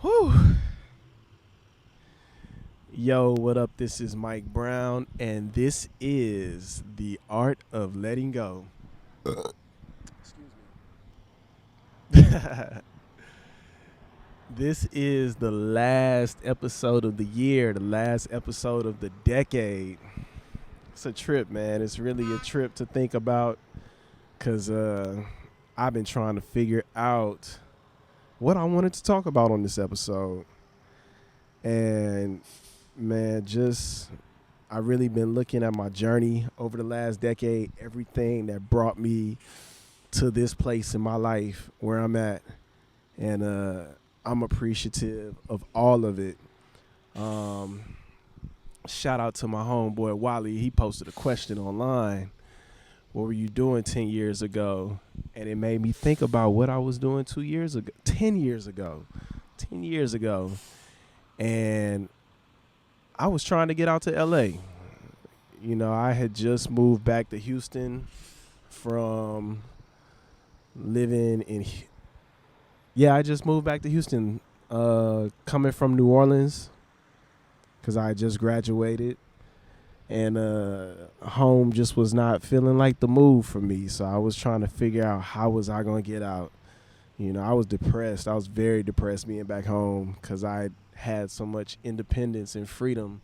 Whew. Yo, what up? This is Mike Brown, and this is The Art of Letting Go. Excuse me. This is the last episode of the year, the last episode of the decade. It's a trip, man. It's really a trip to think about because I've been trying to figure out what I wanted to talk about on this episode. And man, I really been looking at my journey over the last decade, everything that brought me to this place in my life where I'm at. And I'm appreciative of all of it. Shout out to my homeboy Wally. He posted a question online. What were you doing 10 years ago? And it made me think about what I was doing 2 years ago, 10 years ago, 10 years ago. And I was trying to get out to LA. You know, I had just moved back to Houston from living in, I just moved back to Houston, coming from New Orleans because I had just graduated. And home just was not feeling like the move for me. So I was trying to figure out how was I going to get out. You know, I was depressed. I was very depressed being back home because I had so much independence and freedom,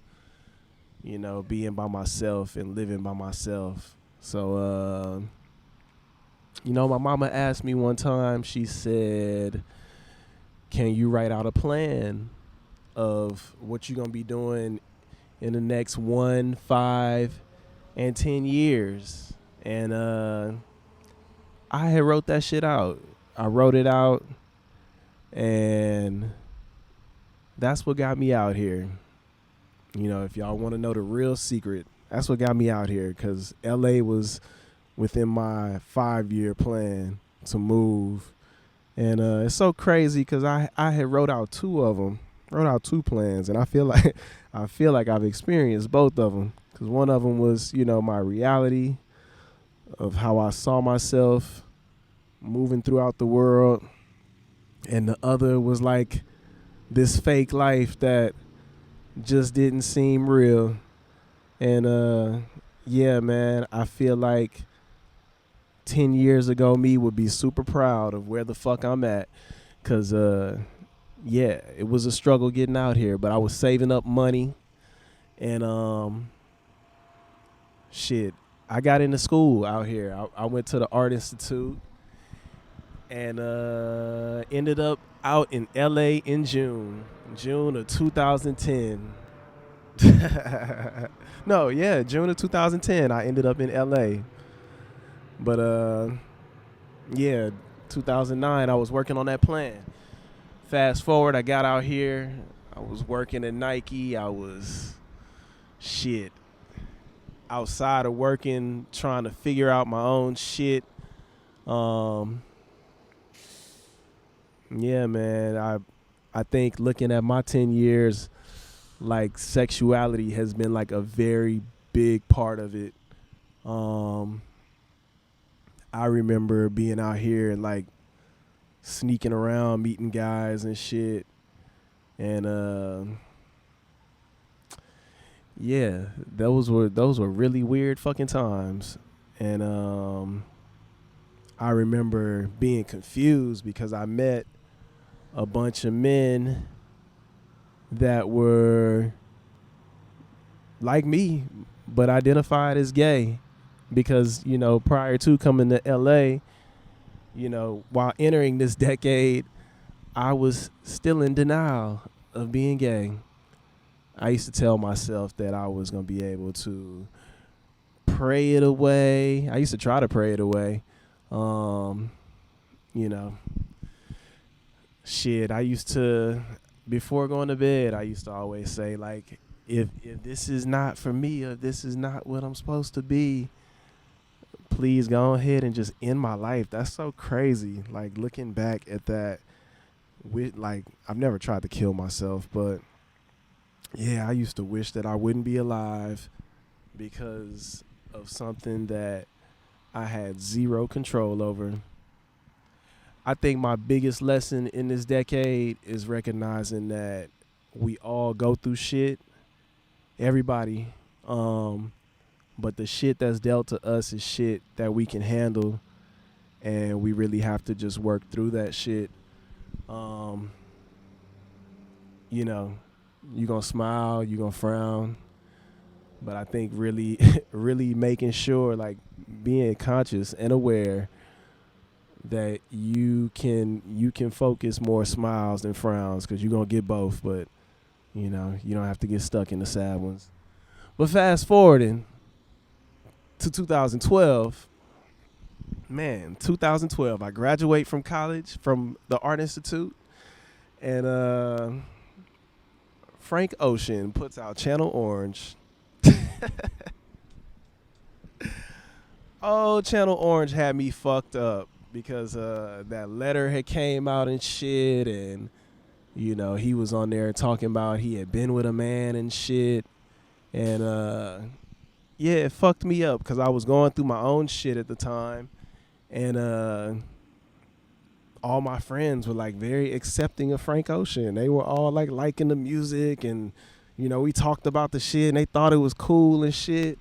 you know, being by myself and living by myself. So, you know, my mama asked me one time, she said, can you write out a plan of what you're going to be doing in the next 1, 5, and 10 years? And I had wrote that shit out. I wrote it out, and that's what got me out here. You know, if y'all want to know the real secret, that's what got me out here, because LA was within my 5-year plan to move. And it's so crazy because I had wrote out two plans, and I feel like I've experienced both of them, because one of them was, you know, my reality of how I saw myself moving throughout the world, and the other was like this fake life that just didn't seem real. And yeah, man, I feel like 10 years ago me would be super proud of where the fuck I'm at, because yeah, it was a struggle getting out here, but I was saving up money. And shit, I got into school out here. I went to the Art Institute, and ended up out in LA in June of 2010. No, yeah, June of 2010 I ended up in LA. But yeah, 2009 I was working on that plan. Fast forward, I got out here. I was working at Nike. I was shit outside of working, trying to figure out my own shit. Yeah, man, I think looking at my 10 years, like, sexuality has been like a very big part of it. I remember being out here and like sneaking around, meeting guys and shit. And yeah, those were really weird fucking times. And I remember being confused because I met a bunch of men that were like me but identified as gay, because, you know, prior to coming to LA, you know, while entering this decade, I was still in denial of being gay. I used to tell myself that I was going to be able to pray it away. I used to try to pray it away. You know, shit, I used to, before going to bed, I used to always say, like, if this is not for me, or this is not what I'm supposed to be, please go ahead and just end my life. That's so crazy. Like, looking back at that, with, like, I've never tried to kill myself, but yeah, I used to wish that I wouldn't be alive because of something that I had zero control over. I think my biggest lesson in this decade is recognizing that we all go through shit, everybody. But the shit that's dealt to us is shit that we can handle, and we really have to just work through that shit. Um, you know, you gonna smile, you gonna frown, but I think really, really making sure, like, being conscious and aware that you can focus more smiles than frowns, because you're gonna get both, but you don't have to get stuck in the sad ones. But fast forwarding to 2012, man, 2012, I graduate from college, from the Art Institute, and Frank Ocean puts out Channel Orange. Oh, Channel Orange had me fucked up because that letter had came out and shit, and he was on there talking about he had been with a man and shit, and yeah, it fucked me up because I was going through my own shit at the time, and all my friends were like very accepting of Frank Ocean. They were all like liking the music, and we talked about the shit, and they thought it was cool and shit,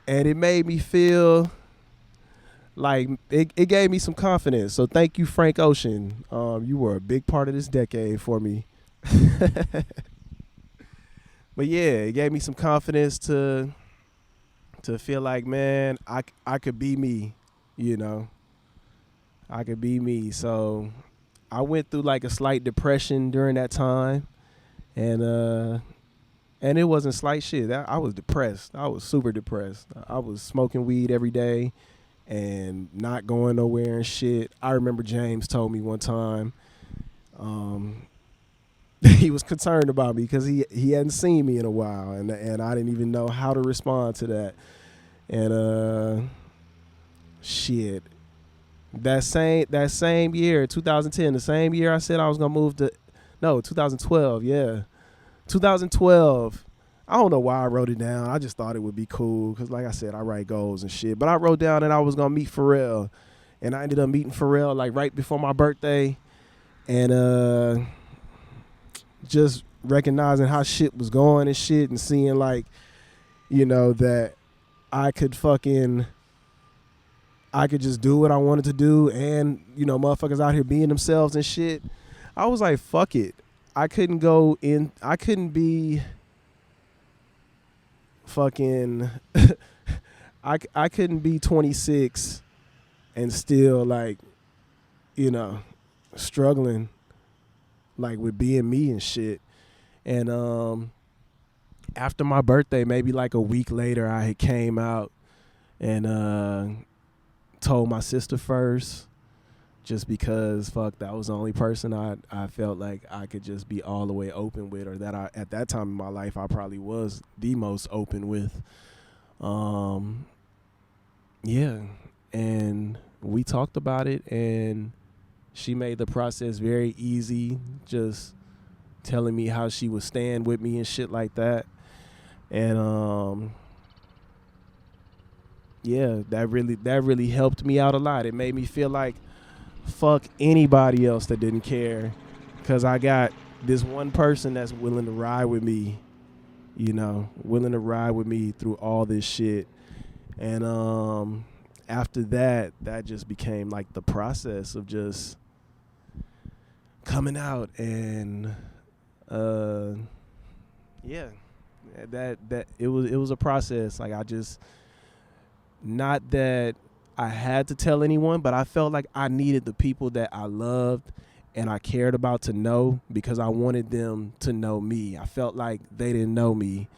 and it made me feel like it gave me some confidence. So thank you, Frank Ocean. You were a big part of this decade for me. But yeah, it gave me some confidence to feel like, man, I could be me, I could be me. So I went through like a slight depression during that time, and it wasn't slight shit. I was depressed. I was super depressed. I was smoking weed every day and not going nowhere and shit. I remember James told me one time, he was concerned about me because he hadn't seen me in a while, and I didn't even know how to respond to that. And shit, that same year, 2010, the same year I said I was gonna move to, no, 2012, yeah, 2012. I don't know why I wrote it down. I just thought it would be cool because, like I said, I write goals and shit. But I wrote down that I was gonna meet Pharrell, and I ended up meeting Pharrell like right before my birthday, and just recognizing how shit was going and shit, and seeing like, that I could just do what I wanted to do, and motherfuckers out here being themselves and shit. I was like, fuck it. I couldn't be fucking I couldn't be 26 and still like, struggling like with being me and shit. And after my birthday, maybe like a week later, I had came out and told my sister first, just because that was the only person I felt like I could just be all the way open with, or that at that time in my life I probably was the most open with. Yeah, and we talked about it, and she made the process very easy, just telling me how she would stand with me and shit like that. And yeah, that really helped me out a lot. It made me feel like fuck anybody else that didn't care, because I got this one person that's willing to ride with me, willing to ride with me through all this shit. And after that just became like the process of just coming out. And yeah, that it was a process. Like, I just, not that I had to tell anyone, but I felt like I needed the people that I loved and I cared about to know, because I wanted them to know me. I felt like they didn't know me.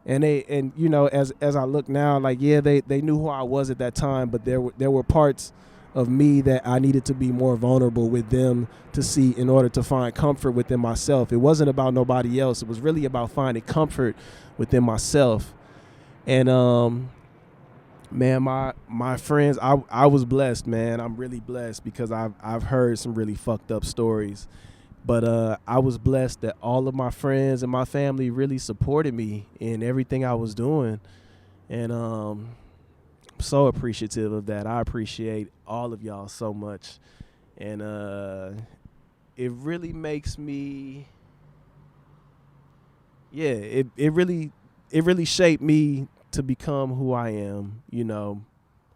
And as I look now, like, yeah, they knew who I was at that time, but there were parts of me that I needed to be more vulnerable with them to see, in order to find comfort within myself. It wasn't about nobody else. It was really about finding comfort within myself. And man, my friends, I was blessed, man. I'm really blessed, because I've heard some really fucked up stories. But I was blessed that all of my friends and my family really supported me in everything I was doing. And I'm so appreciative of that. I appreciate all of y'all so much. And it really makes me, yeah, it really shaped me to become who I am, you know.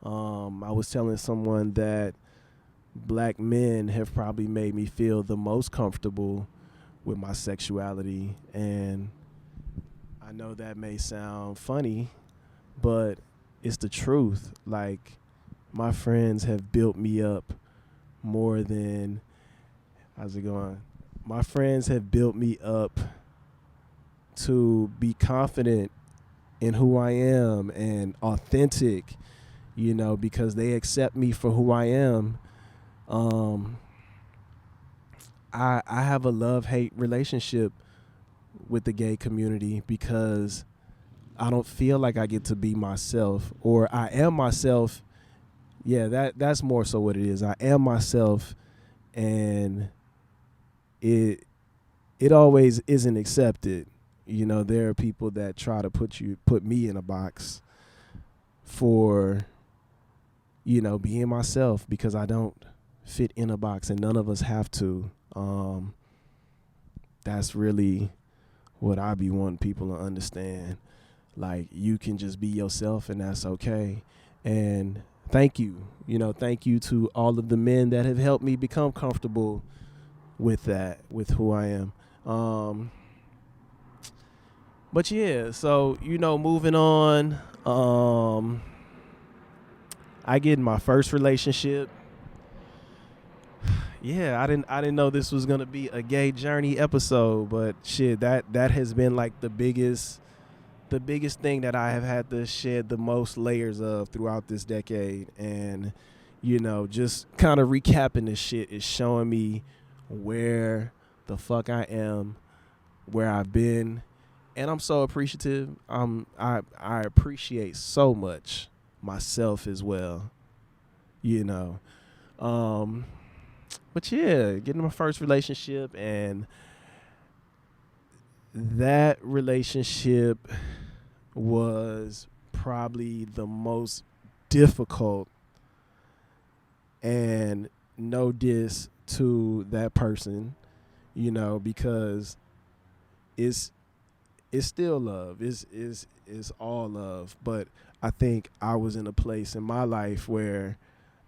I was telling someone that black men have probably made me feel the most comfortable with my sexuality, and I know that may sound funny, but it's the truth. Like, my friends have built me up more than, how's it going? My friends have built me up to be confident in who I am and authentic, you know, because they accept me for who I am. Um, I have a love-hate relationship with the gay community because I don't feel like I get to be myself, or I am myself. Yeah, that's more so what it is. I am myself, and it it always isn't accepted. You know, there are people that try to put me in a box for, you know, being myself, because I don't fit in a box, and none of us have to. That's really what I be wanting people to understand. Like, you can just be yourself, and that's okay. And thank you. You know, thank you to all of the men that have helped me become comfortable with that, with who I am. But yeah, so, you know, moving on. I get in my first relationship. Yeah, I didn't know this was gonna be a gay journey episode, but shit, that has been like the biggest thing that I have had to shed the most layers of throughout this decade. And, you know, just kind of recapping this shit is showing me where the fuck I am, where I've been, and I'm so appreciative. I appreciate so much myself as well, you know. But yeah, getting my first relationship, and that relationship was probably the most difficult, and no diss to that person, you know, because it's it's still love. It's all love. But I think I was in a place in my life where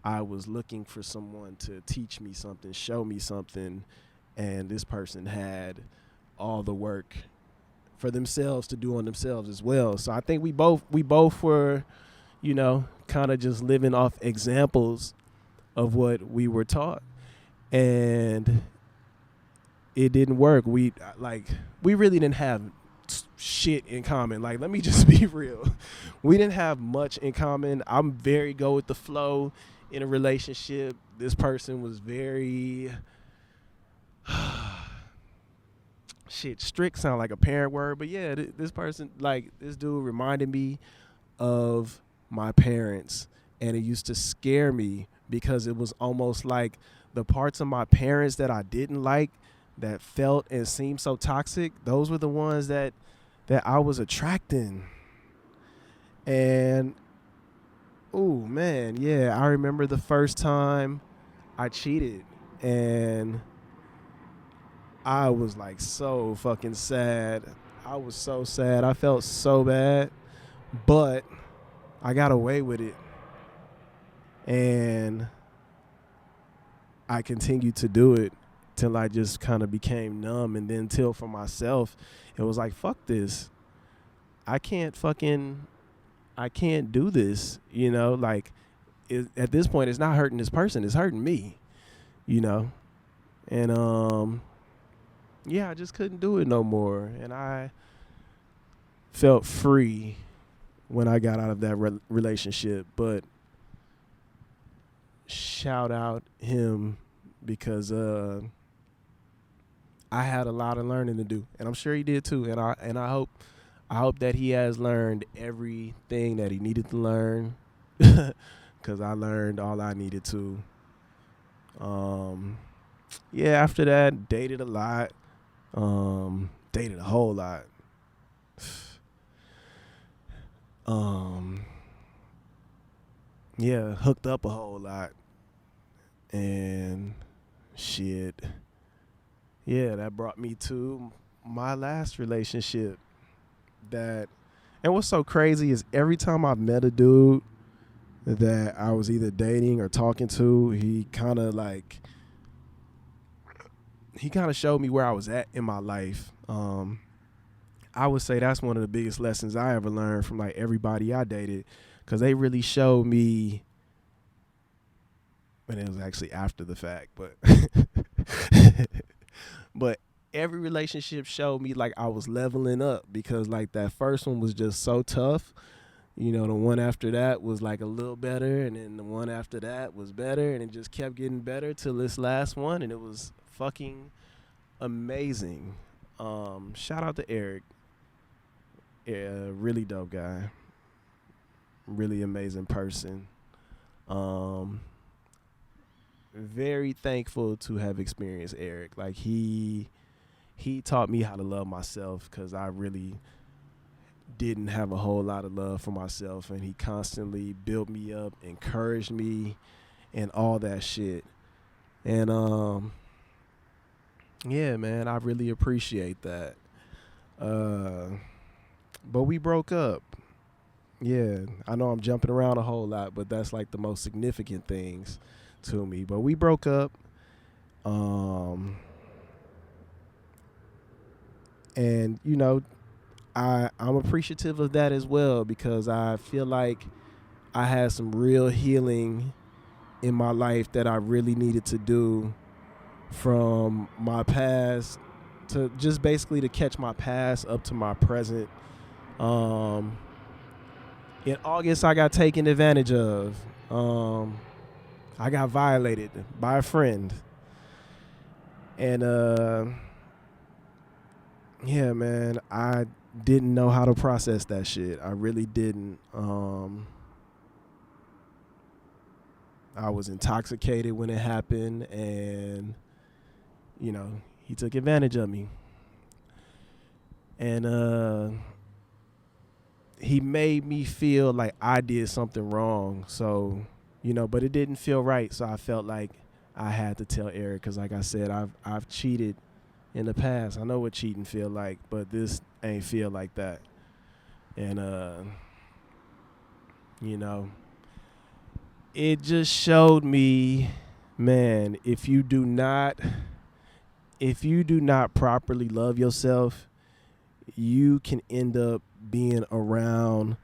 I was looking for someone to teach me something, show me something, and this person had all the work for themselves to do on themselves as well. So I think we both were, you know, kind of just living off examples of what we were taught, and it didn't work. We really didn't have shit in common. Like, let me just be real. We didn't have much in common. I'm very go with the flow in a relationship. This person was very shit, strict sound like a parent word, but yeah, this person, like, this dude reminded me of my parents, and it used to scare me because it was almost like the parts of my parents that I didn't like, that felt and seemed so toxic, those were the ones that I was attracting. And oh man, yeah, I remember the first time I cheated, and I was like so fucking sad. I was so sad. I felt so bad, but I got away with it, and I continued to do it till I just kind of became numb. And then till for myself, it was like, fuck this. I can't do this, you know, like, at this point it's not hurting this person, it's hurting me, you know. And yeah, I just couldn't do it no more, and I felt free when I got out of that relationship. But shout out him, because I had a lot of learning to do, and I'm sure he did too. And I hope that he has learned everything that he needed to learn, because I learned all I needed to. Yeah, after that, dated a lot, dated a whole lot. Yeah, hooked up a whole lot. And shit, yeah, that brought me to my last relationship. And what's so crazy is every time I met a dude that I was either dating or talking to, he kind of showed me where I was at in my life. I would say that's one of the biggest lessons I ever learned from like everybody I dated, because they really showed me, and it was actually after the fact, but but every relationship showed me like I was leveling up, because like that first one was just so tough. The one after that was like a little better, and then the one after that was better, and it just kept getting better till this last one, and it was fucking amazing. Shout out to Eric. Yeah, really dope guy. Really amazing person. Very thankful to have experienced Eric. Like he taught me how to love myself, because I really didn't have a whole lot of love for myself, and he constantly built me up, encouraged me, and all that shit. And yeah, man, I really appreciate that. But we broke up. Yeah, I know I'm jumping around a whole lot, but that's like the most significant things to me. But we broke up. And I'm appreciative of that as well, because I feel like I had some real healing in my life that I really needed to do from my past, to just basically to catch my past up to my present. In August, I got taken advantage of. I got violated by a friend. And yeah, man, I didn't know how to process that shit. I really didn't. I was intoxicated when it happened, and he took advantage of me. And he made me feel like I did something wrong. So, but it didn't feel right. So I felt like I had to tell Eric, because like I said, I've cheated in the past. I know what cheating feel like, but this ain't feel like that. And it just showed me, man, if you do not properly love yourself, you can end up being around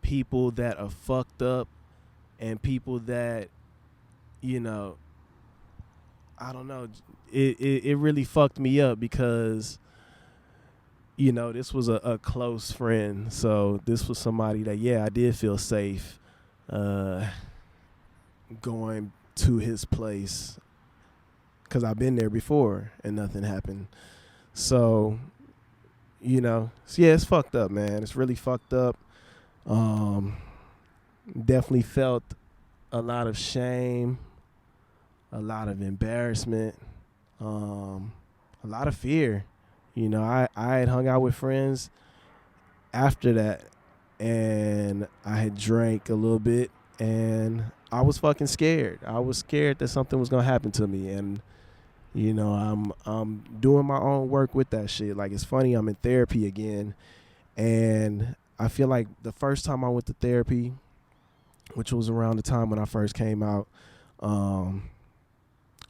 people that are fucked up, and people that, I don't know, it really fucked me up, because this was a close friend. So this was somebody that, yeah, I did feel safe going to his place, because I've been there before and nothing happened. So, yeah, it's fucked up, man. It's really fucked up. Definitely felt a lot of shame, a lot of embarrassment, a lot of fear. I had hung out with friends after that, and I had drank a little bit, and I was fucking scared. I was scared that something was gonna happen to me, and I'm doing my own work with that shit. Like, it's funny, I'm in therapy again, and I feel like the first time I went to therapy, which was around the time when I first came out,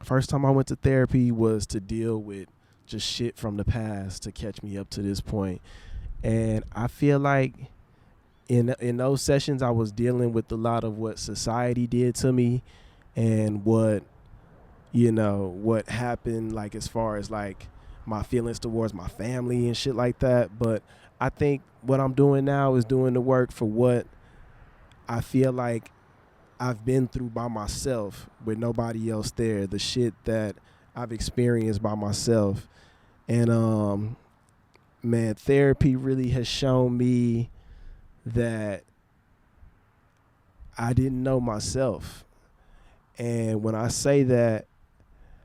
first time I went to therapy was to deal with just shit from the past to catch me up to this point. And I feel like in those sessions, I was dealing with a lot of what society did to me, and what happened, like as far as like my feelings towards my family and shit like that. But I think what I'm doing now is doing the work for what I feel like I've been through by myself, with nobody else there, the shit that I've experienced by myself. And man, therapy really has shown me that I didn't know myself. And when I say that,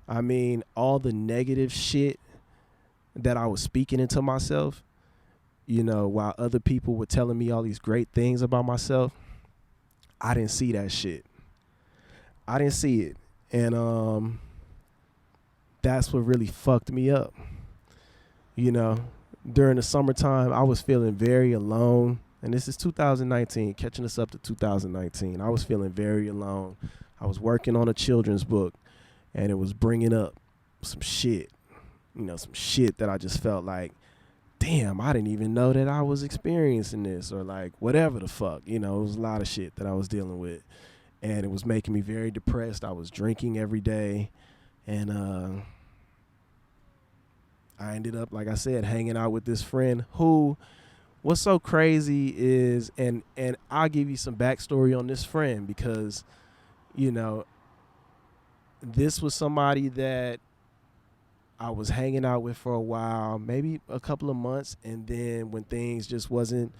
I mean all the negative shit that I was speaking into myself, while other people were telling me all these great things about myself, I didn't see that shit. I didn't see it. And that's what really fucked me up. You know, during the summertime, I was feeling very alone. And this is 2019, catching us up to 2019. I was feeling very alone. I was working on a children's book, and it was bringing up some shit, some shit that I just felt like, damn, I didn't even know that I was experiencing this, or like whatever the fuck. It was a lot of shit that I was dealing with, and it was making me very depressed. I was drinking every day, and I ended up, like I said, hanging out with this friend who, what's so crazy is, and I'll give you some backstory on this friend, because, this was somebody that I was hanging out with for a while, maybe a couple of months, and then when things just wasn't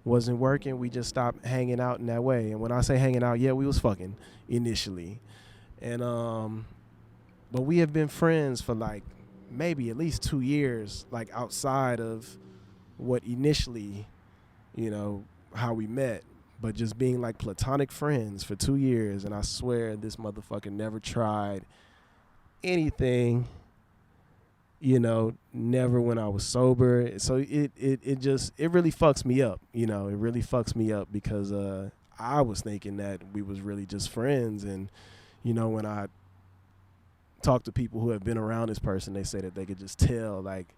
working, we just stopped hanging out in that way. And when I say hanging out, yeah, we was fucking initially. And but we have been friends for like maybe at least 2 years, like outside of what initially, how we met, but just being like platonic friends for 2 years. And I swear this motherfucker never tried anything, never when I was sober. So it really fucks me up. It really fucks me up because I was thinking that we was really just friends. And, when I talk to people who have been around this person, they say that they could just tell, like,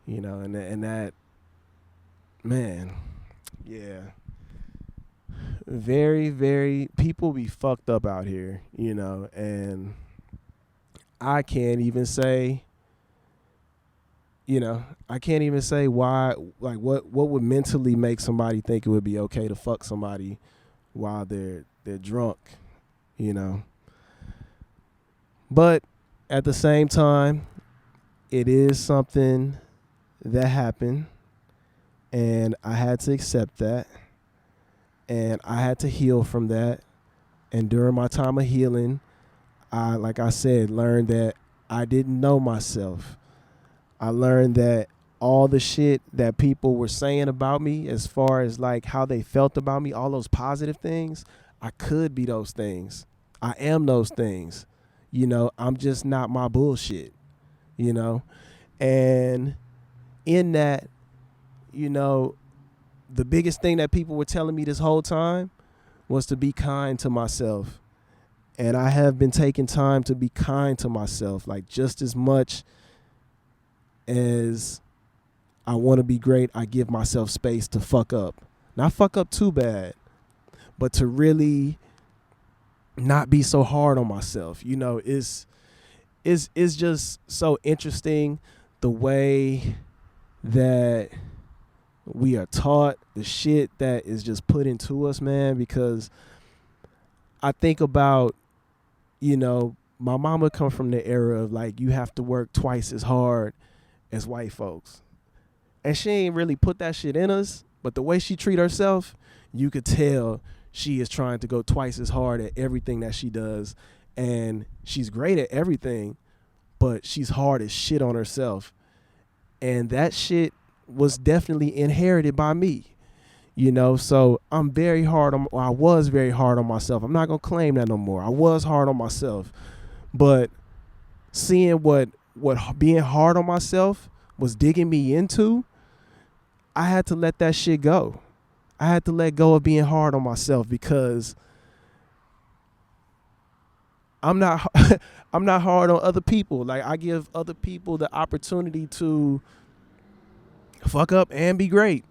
and that, man, yeah. Very, very, people be fucked up out here, and I can't even say, why, like what would mentally make somebody think it would be okay to fuck somebody while they're drunk, But at the same time, it is something that happened, and I had to accept that, and I had to heal from that. And during my time of healing, I, like I said, learned that I didn't know myself. I learned that all the shit that people were saying about me, as far as like how they felt about me, all those positive things, I could be those things. I am those things. I'm just not my bullshit, And in that, the biggest thing that people were telling me this whole time was to be kind to myself. And I have been taking time to be kind to myself, like just as much as I want to be great, I give myself space to fuck up. Not fuck up too bad, but to really not be so hard on myself. It's just so interesting the way that we are taught, the shit that is just put into us, man, because I think about, my mama come from the era of like, you have to work twice as hard as white folks. And she ain't really put that shit in us, but the way she treat herself, you could tell she is trying to go twice as hard at everything that she does. And she's great at everything, but she's hard as shit on herself. And that shit was definitely inherited by me, so I'm very hard on, I was very hard on myself. I'm not going to claim that no more. I was hard on myself, but seeing what being hard on myself was digging me into, I had to let that shit go. I had to let go of being hard on myself, because I'm not I'm not hard on other people. Like, I give other people the opportunity to fuck up and be great.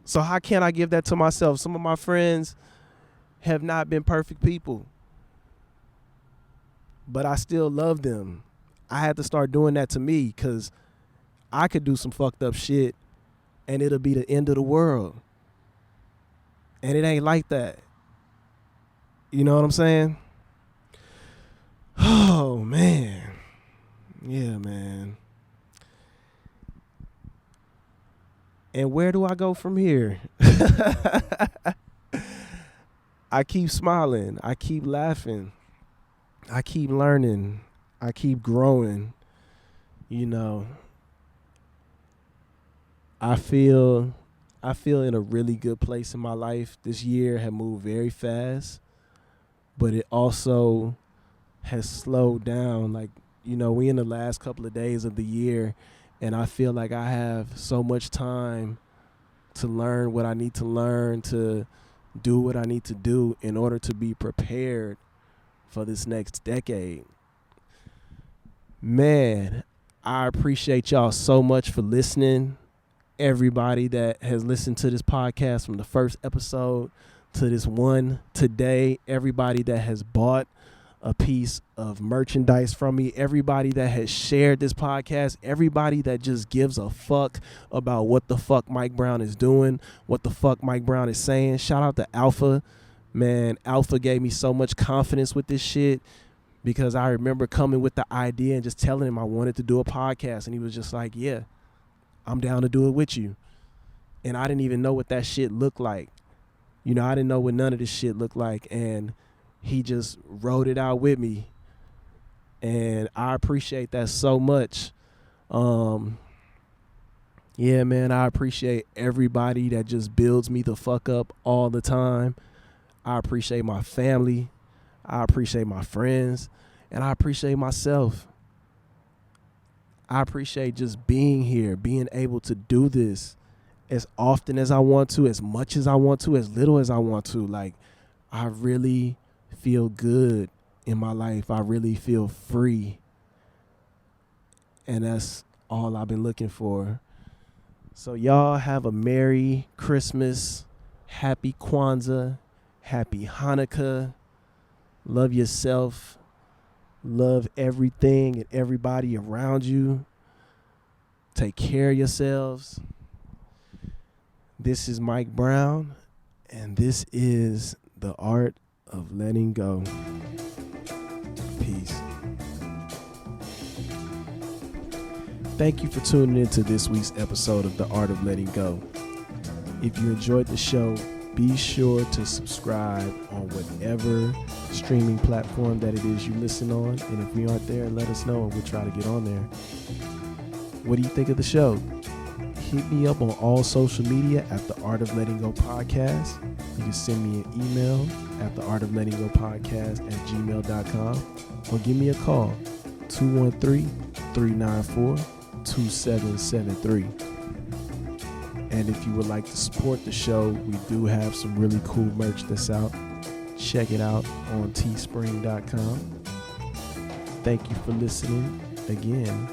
So how can I give that to myself? Some of my friends have not been perfect people, but I still love them. I had to start doing that to me, because I could do some fucked up shit and it'll be the end of the world. And it ain't like that. You know what I'm saying? Oh, man. Yeah, man. And where do I go from here? I keep smiling. I keep laughing. I keep learning. I keep growing. I feel in a really good place in my life. This year had moved very fast, but it also has slowed down. Like, we in the last couple of days of the year, and I feel like I have so much time to learn what I need to learn, to do what I need to do in order to be prepared for this next decade. Man, I appreciate y'all so much for listening. Everybody that has listened to this podcast from the first episode to this one today, everybody that has bought a piece of merchandise from me, everybody that has shared this podcast, everybody that just gives a fuck about what the fuck Mike Brown is doing, what the fuck Mike Brown is saying. Shout out to Alpha. Man, Alpha gave me so much confidence with this shit, because I remember coming with the idea and just telling him I wanted to do a podcast, and he was just like, yeah, I'm down to do it with you. And I didn't even know what that shit looked like. I didn't know what none of this shit looked like, and he just wrote it out with me, and I appreciate that so much. Yeah, man, I appreciate everybody that just builds me the fuck up all the time. I appreciate my family. I appreciate my friends, and I appreciate myself. I appreciate just being here, being able to do this as often as I want to, as much as I want to, as little as I want to. Like, I really feel good in my life. I really feel free. And that's all I've been looking for. So y'all have a Merry Christmas, Happy Kwanzaa, Happy Hanukkah. Love yourself. Love everything and everybody around you. Take care of yourselves. This is Mike Brown, and this is The Art of Letting Go. Peace. Thank you for tuning into this week's episode of The Art of Letting Go. If you enjoyed the show, be sure to subscribe on whatever streaming platform that it is you listen on. And if we aren't there, let us know and we'll try to get on there. What do you think of the show? Hit me up on all social media at The Art of Letting Go Podcast. You can send me an email at theartoflettinggopodcast@gmail.com or give me a call, 213-394-2773. And if you would like to support the show, we do have some really cool merch that's out. Check it out on teespring.com. Thank you for listening. Again,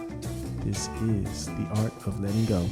this is The Art of Letting Go.